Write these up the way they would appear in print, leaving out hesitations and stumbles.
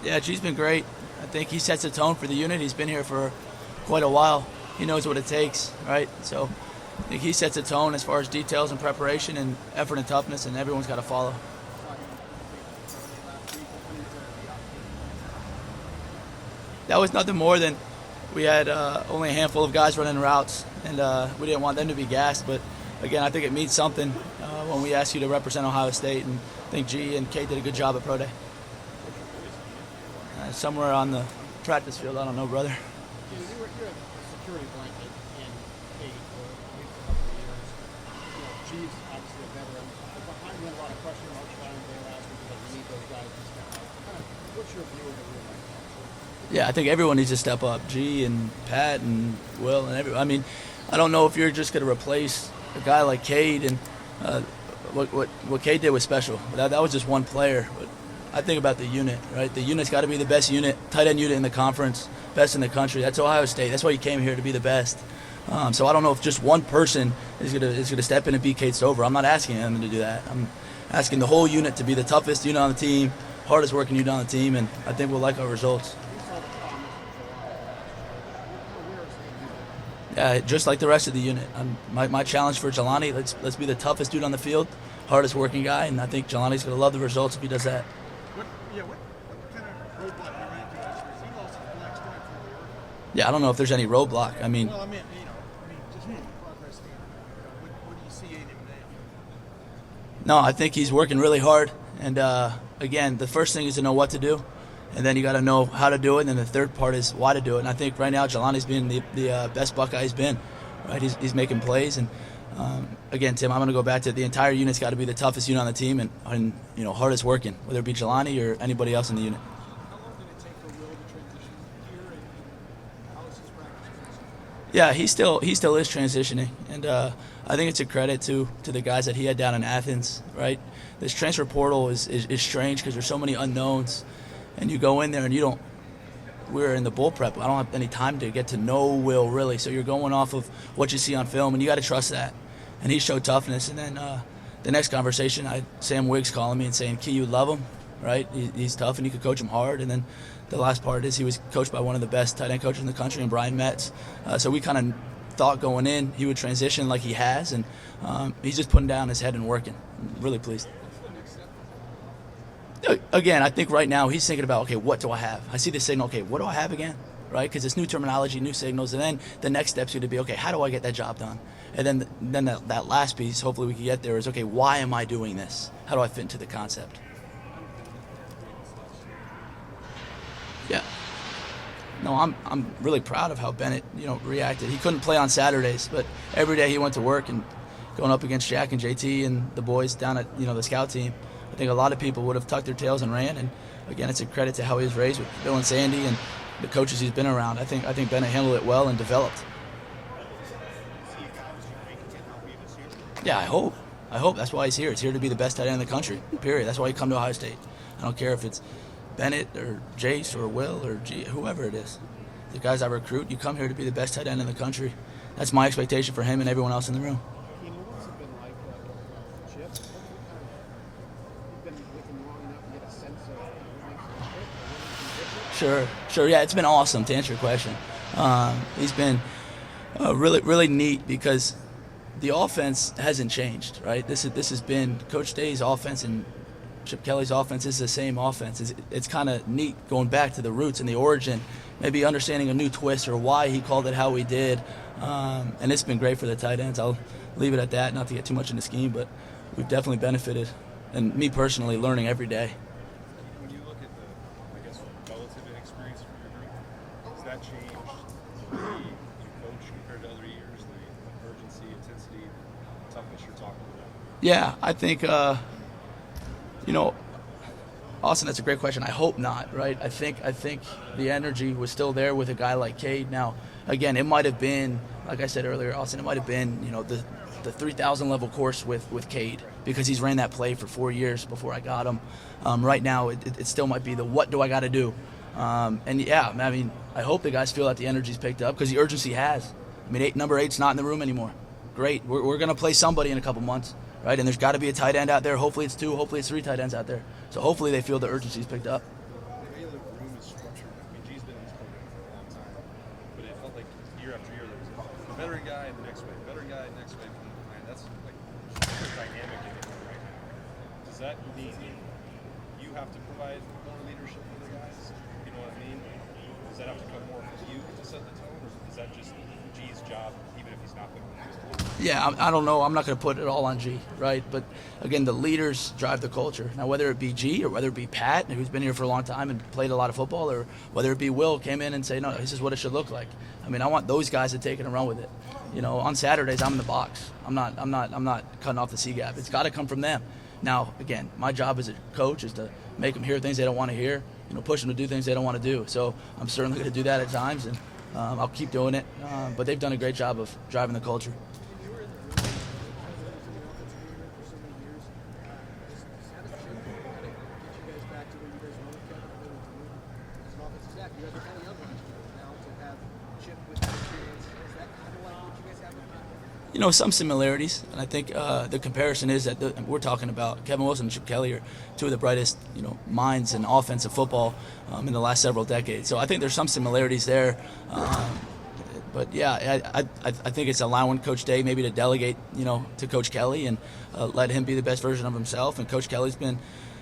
Yeah, G's been great. I think he sets the tone for the unit. He's been here for quite a while. He knows what it takes, right? So I think he sets the tone as far as details and preparation and effort and toughness, and everyone's got to follow. That was nothing more than we had only a handful of guys running routes, and we didn't want them to be gassed. But again, I think it means something when we ask you to represent Ohio State, and I think G and Cade did a good job at Pro Day. Somewhere on the practice field, I don't know, brother. You were a security blanket in Cade for at least a couple of years. G's obviously a veteran. But behind you, a lot of question marks around there last week because you need those guys to step up. What's your view of the room right now? Yeah, I think everyone needs to step up. G and Pat and Will and everyone. I mean, I don't know if you're just going to replace a guy like Cade, and what Cade did was special. That was just one player. But I think about the unit, right? The unit's got to be the best unit, tight end unit in the conference, best in the country. That's Ohio State. That's why you came here, to be the best. So I don't know if just one person is gonna step in and beat Cade Stover. I'm not asking them to do that. I'm asking the whole unit to be the toughest unit on the team, hardest working unit on the team, and I think we'll like our results. Yeah, just like the rest of the unit. My challenge for Jelani, let's be the toughest dude on the field, hardest working guy, and I think Jelani's gonna love the results if he does that. What kind of roadblock you ran into last year? He lost his black stripe from the earth. Yeah, I don't know if there's any roadblock. I mean, Well, just progress standpoint. What do you see in him now? no, I think he's working really hard. And again, the first thing is to know what to do, and then you got to know how to do it. And then the third part is why to do it. And I think right now Jelani's been the best Buckeye he's been. Right, he's making plays. And again, Tim, I'm going to go back to the entire unit's got to be the toughest unit on the team and hardest working, whether it be Jelani or anybody else in the unit. How long did it take for Will to transition here, and how is his practice? Yeah, he still is transitioning, and I think it's a credit to the guys that he had down in Athens. Right, this transfer portal is strange because there's so many unknowns, and you go in there and you don't. We're in the bowl prep. I don't have any time to get to know Will really, so you're going off of what you see on film, and you got to trust that. And he showed toughness, and then the next conversation, Sam Wiggs calling me and saying, "Key, you love him, right? He's tough, and you could coach him hard." And then the last part is he was coached by one of the best tight end coaches in the country, and Brian Metz. So we kind of thought going in he would transition like he has, and he's just putting down his head and working. I'm really pleased. Again, I think right now he's thinking about, okay, what do I have? I see the signal, okay, what do I have again? Right? Because it's new terminology, new signals, and then the next step's going to be, okay, how do I get that job done? And then that last piece, hopefully we can get there, is, okay, why am I doing this? How do I fit into the concept? Yeah. No, I'm really proud of how Bennett, reacted. He couldn't play on Saturdays, but every day he went to work and going up against Jack and JT and the boys down at, the scout team. I think a lot of people would have tucked their tails and ran, and again, it's a credit to how he was raised with Bill and Sandy and the coaches he's been around. I think Bennett handled it well and developed. Yeah, I hope. That's why he's here. He's here to be the best tight end in the country, period. That's why he come to Ohio State. I don't care if it's Bennett or Jace or Will or whoever it is. The guys I recruit, you come here to be the best tight end in the country. That's my expectation for him and everyone else in the room. What's it been like Chip? You've been with him long enough to get a sense of what makes him fit. Sure. Yeah, it's been awesome, to answer your question. He's been really, really neat because the offense hasn't changed, right? This has been Coach Day's offense and Chip Kelly's offense is the same offense. It's kind of neat going back to the roots and the origin, maybe understanding a new twist or why he called it how he did. And it's been great for the tight ends. I'll leave it at that, not to get too much in the scheme, but we've definitely benefited, and me personally, learning every day. When you look at the, relative inexperience from your group, has that changed the way you coach compared to other years, the urgency, intensity, toughness you're talking about? Yeah, I think, Austin, that's a great question. I hope not, right? I think the energy was still there with a guy like Cade. Now, again, it might have been, like I said earlier, Austin, it might have been, the 3,000 level course with Cade, because he's ran that play for 4 years before I got him. Right now, it still might be the what do I got to do? I hope the guys feel that the energy's picked up, because the urgency has. Number 8's not in the room anymore. Great. We're going to play somebody in a couple months, right? And there's got to be a tight end out there. Hopefully it's 2. Hopefully it's 3 tight ends out there. So hopefully they feel the urgency's picked up. Were you able to does that mean you have to provide more leadership for the guys? You know what I mean? Does that have to come more from you to set the tone, or is that just G's job, even if he's not the one? Yeah, I don't know. I'm not going to put it all on G, right? But again, the leaders drive the culture. Now, whether it be G or whether it be Pat, who's been here for a long time and played a lot of football, or whether it be Will, came in and say, no, this is what it should look like. I mean, I want those guys to take it and run with it. You know, on Saturdays, I'm in the box. I'm not cutting off the C gap. It's got to come from them. Now, again, my job as a coach is to make them hear things they don't want to hear. You know, push them to do things they don't want to do. So I'm certainly going to do that at times, and I'll keep doing it. But they've done a great job of driving the culture. You know, some similarities, and I think the comparison is that we're talking about Kevin Wilson and Chip Kelly are two of the brightest, you know, minds in offensive football in the last several decades. So I think there's some similarities there. But yeah, I think it's allowing Coach Day maybe to delegate, you know, to Coach Kelly and let him be the best version of himself. And Coach Kelly's been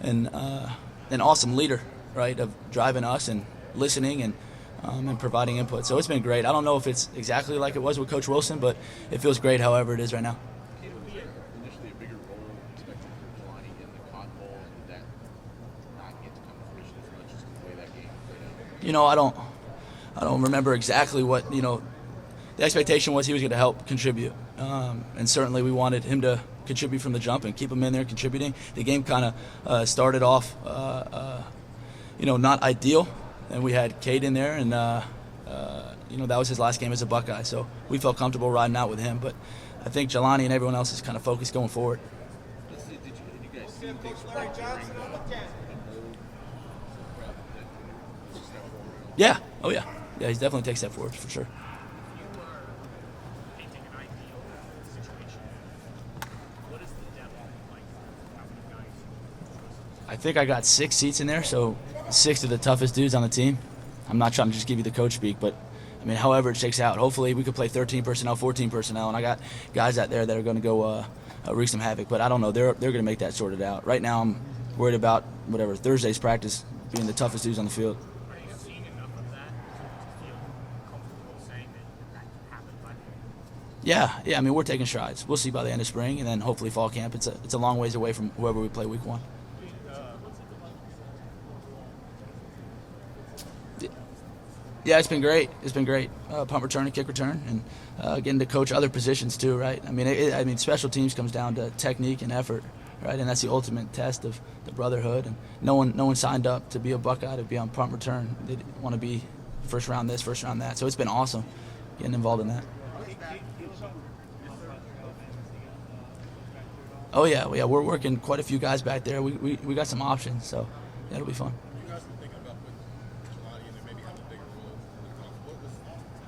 an awesome leader, right, of driving us and listening and providing input. So it's been great. I don't know if it's exactly like it was with Coach Wilson, but it feels great however it is right now. It would be initially a bigger role expected for Jelani in the Cotton Bowl, and did that not get to come to fruition as much as the way that game played out? You know, I don't remember exactly what, you know, the expectation was he was going to help contribute. And certainly we wanted him to contribute from the jump and keep him in there contributing. The game kind of started off, you know, not ideal. And we had Cade in there, and you know, that was his last game as a Buckeye, so we felt comfortable riding out with him. But I think Jelani and everyone else is kind of focused going forward. Did you guys see things from like during the old prep that was a step forward? Yeah. Oh yeah. Yeah, he's definitely takes that forward for sure. You are painting an ideal situation. What is the depth like? How many guys? I think I got 6 seats in there, so 6 of the toughest dudes on the team. I'm not trying to just give you the coach speak, but I mean, however it shakes out. Hopefully we could play 13 personnel, 14 personnel, and I got guys out there that are going to go wreak some havoc. But I don't know. They're going to make that sorted out. Right now I'm worried about whatever Thursday's practice being the toughest dudes on the field. Are you seeing enough of that to feel comfortable saying that can happen by the Yeah. I mean, we're taking strides. We'll see by the end of spring, and then hopefully fall camp. It's a long ways away from whoever we play week 1. Yeah, it's been great. It's been great. Punt return and kick return, and getting to coach other positions too, right? I mean, special teams comes down to technique and effort, right? And that's the ultimate test of the brotherhood. And no one signed up to be a Buckeye to be on punt return. They want to be first round this, first round that. So it's been awesome getting involved in that. Oh yeah, we're working quite a few guys back there. We got some options, so yeah, it'll be fun. You guys been thinking about putting Jelani in there, maybe having a bigger role in the conference.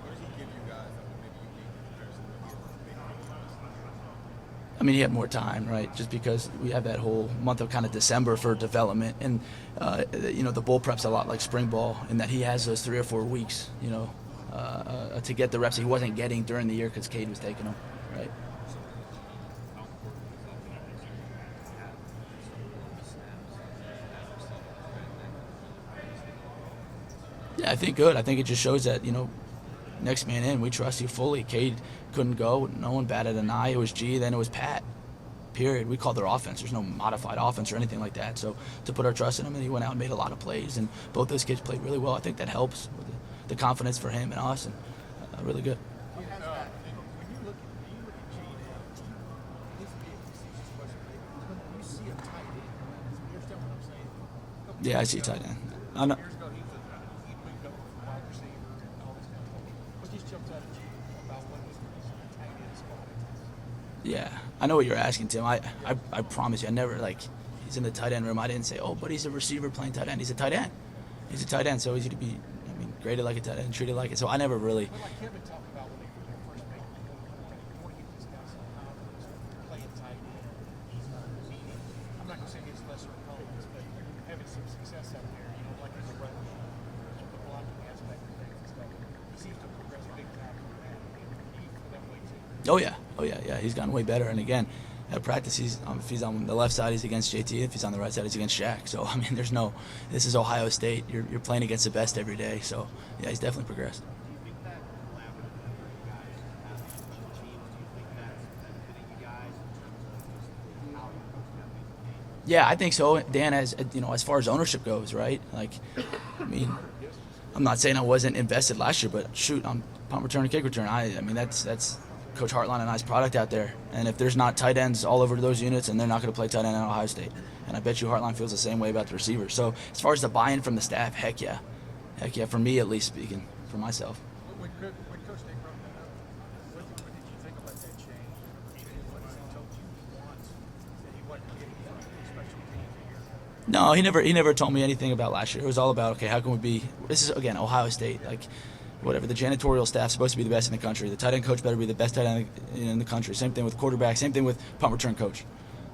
What does he give you guys that would maybe unique in comparison to what he has? I mean, he had more time, right? Just because we have that whole month of kind of December for development, and you know, the bowl prep's a lot like spring ball in that he has those 3 or 4 weeks, you know, to get the reps he wasn't getting during the year because Cade was taking them, right? Yeah, I think good. I think it just shows that, you know, next man in, we trust you fully. Cade couldn't go. No one batted an eye. It was G, then it was Pat. Period. We called their offense. There's no modified offense or anything like that. So to put our trust in him, and he went out and made a lot of plays, and both those kids played really well. I think that helps with the confidence for him and us, and really good. When you look at G now, this would be a facetious question, but when you see a tight end, you understand what I'm saying? A couple Yeah, I years see ago- tight end. I know. Years ago, he moved up from wide receiver and all this kind of stuff. What just jumped out at you about what this tight end spot is? Yeah, I know what you're asking, Tim. I promise you, I never, like, he's in the tight end room. I didn't say, oh, but he's a receiver playing tight end. He's a tight end. He's a tight end, so he's going to be, I mean, graded like a tight end, treated like it. So I never really. But like Kevin talked about when they first made it, you want to get this guy some confidence playing tight end. Meaning, I'm not going to say he has lesser opponents, but having some success out there, you know, like as a rush, the blocking aspect of things and stuff. He seems to progress big time from that. Do you feel that way too? Oh yeah. He's gotten way better. And again, At practice, if he's on the left side, he's against JT. If he's on the right side, he's against Shaq. So, I mean, this is Ohio State. You're playing against the best every day. So, yeah, he's definitely progressed. Do you think that collaborative effort you guys have with teams, do you think that's benefiting you guys in terms of just how you're coaching that game? Yeah, I think so. Dan, as far as ownership goes, right? Like, I mean, I'm not saying I wasn't invested last year, but shoot, on punt return and kick return, I mean, that's Coach Hartline and I's product out there. And if there's not tight ends all over those units, and they're not going to play tight end at Ohio State. And I bet you Hartline feels the same way about the receivers. So as far as the buy-in from the staff, heck yeah, for me at least speaking, for myself. When Coach Nick brought that up, what did you think about that change? What has he told you once that he wasn't getting special teams here? No, he never told me anything about last year. It was all about, okay, how can we be – this is, again, Ohio State. Like, whatever, the janitorial staff's supposed to be the best in the country. The tight end coach better be the best tight end in the country. Same thing with quarterback. Same thing with punt return coach.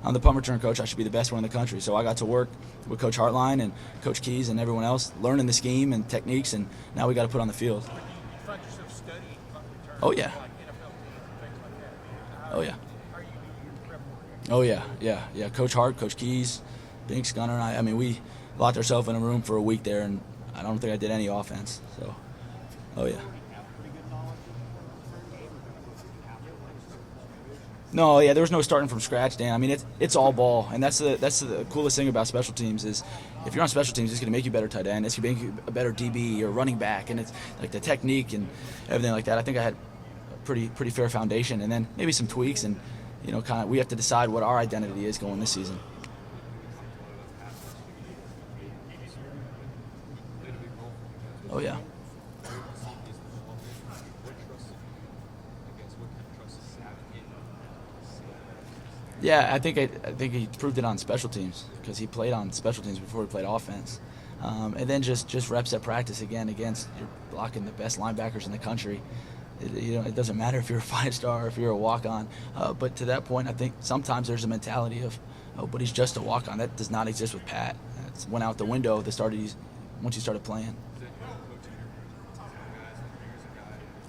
I'm the punt return coach. I should be the best one in the country. So I got to work with Coach Hartline and Coach Keys and everyone else, learning the scheme and techniques, and now we got to put on the field. You find yourself studying punt return, Oh, yeah. like NFL teams and things like that. Oh, yeah. How are you doing your prep work? Oh, yeah. Coach Hart, Coach Keys, Binks, Gunner, and I mean, we locked ourselves in a room for a week there, and I don't think I did any offense. So, oh, yeah. No, yeah, there was no starting from scratch, Dan. I mean, it's all ball, and that's the coolest thing about special teams is if you're on special teams, it's going to make you better tight end, it's going to make you a better DB or running back, and it's like the technique and everything like that. I think I had a pretty fair foundation, and then maybe some tweaks, and kind of we have to decide what our identity is going this season. Oh yeah. Yeah, I think he proved it on special teams because he played on special teams before he played offense, and then just reps at practice again against you're blocking the best linebackers in the country. It doesn't matter if you're a 5-star or if you're a walk-on, but to that point, I think sometimes there's a mentality of, oh, but he's just a walk-on. That does not exist with Pat. It went out the window once he started playing.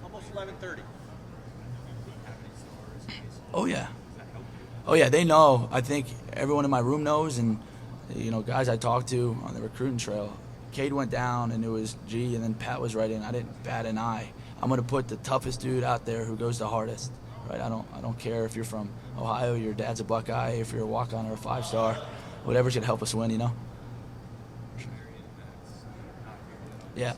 Almost 11:30. Oh yeah, they know. I think everyone in my room knows, and guys I talked to on the recruiting trail. Cade went down, and it was G, and then Pat was right in. I didn't bat an eye. I'm gonna put the toughest dude out there who goes the hardest. Right? I don't care if you're from Ohio, your dad's a Buckeye, if you're a walk-on or a 5-star, whatever's gonna help us win. Yeah.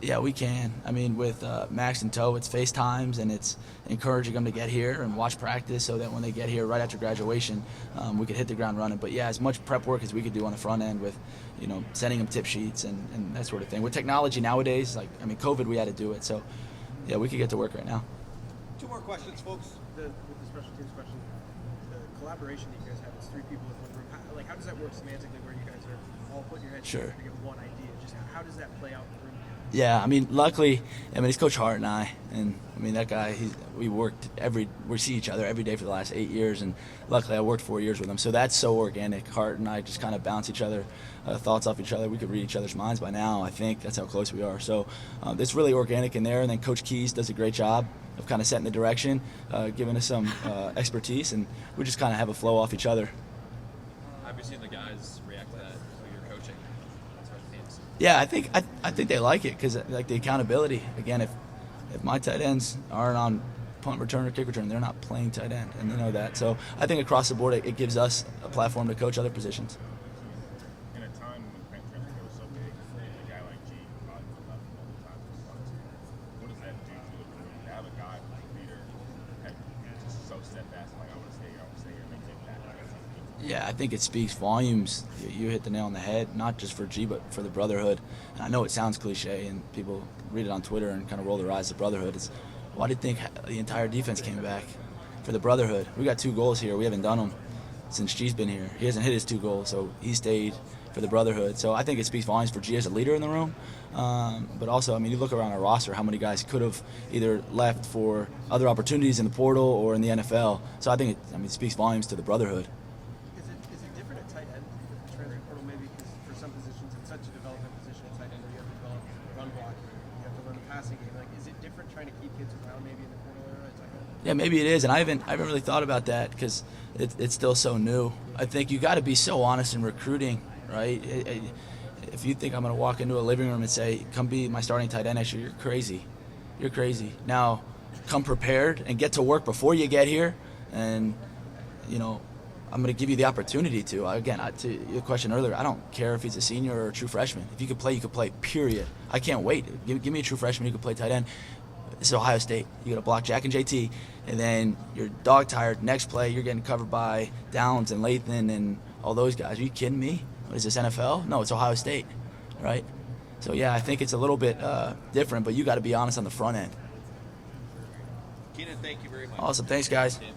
Yeah, we can. I mean, with Max and Toe, it's FaceTimes, and it's encouraging them to get here and watch practice so that when they get here right after graduation, we could hit the ground running. But, yeah, as much prep work as we could do on the front end with, sending them tip sheets and that sort of thing. With technology nowadays, COVID, we had to do it. So, yeah, we could get to work right now. Two more questions, folks. With the special teams question, the collaboration that you guys have, it's 3 people in one room. How does that work semantically where you guys are all putting your heads together to get one idea? Just how does that play out in the room? Yeah, luckily, it's Coach Hart and I, and that guy. We see each other every day for the last 8 years, and luckily I worked 4 years with him, so that's so organic. Hart and I just kind of bounce each other thoughts off each other. We could read each other's minds by now. I think that's how close we are. So it's really organic in there, and then Coach Keys does a great job of kind of setting the direction, giving us some expertise, and we just kind of have a flow off each other. Have you seen the guys react to that when you're coaching special teams? Yeah, I think they like it because the accountability. Again, if my tight ends aren't on punt return or kick return, they're not playing tight end, and they know that. So I think across the board, it gives us a platform to coach other positions. In a time when transfer was so big, a guy like G probably was left multiple times in front. What does that do to the room to have a guy like a leader just so steadfast, like I want to stay here, make it back? Yeah, I think it speaks volumes. You hit the nail on the head, not just for G, but for the brotherhood. And I know it sounds cliche, and people read it on Twitter and kind of roll their eyes at brotherhood. It's, why do you think the entire defense came back for the brotherhood? We got 2 goals here. We haven't done them since G's been here. He hasn't hit his 2 goals, so he stayed for the brotherhood. So I think it speaks volumes for G as a leader in the room. But also, you look around our roster, how many guys could have either left for other opportunities in the portal or in the NFL. So I think it speaks volumes to the brotherhood. Is it different at tight end with the transfer portal maybe because for some positions it's such a development position at tight end where you have to develop run blocking, you have to learn the passing game. Is it different trying to keep kids around maybe in the portal era at tight end? Yeah, maybe it is, and I haven't really thought about that because it's still so new. I think you got to be so honest in recruiting, right? If you think I'm going to walk into a living room and say, "Come be my starting tight end next year," you're crazy. You're crazy. Now, come prepared and get to work before you get here, and I'm going to give you the opportunity to. Again, to your question earlier, I don't care if he's a senior or a true freshman. If you could play, you could play. Period. I can't wait. Give me a true freshman who could play tight end. This is Ohio State. You got to block Jack and JT, and then you're dog tired. Next play, you're getting covered by Downs and Lathan and all those guys. Are you kidding me? What is this, NFL? No, it's Ohio State, right? So, yeah, I think it's a little bit different, but you got to be honest on the front end. Keenan, thank you very much. Awesome. Thanks, guys.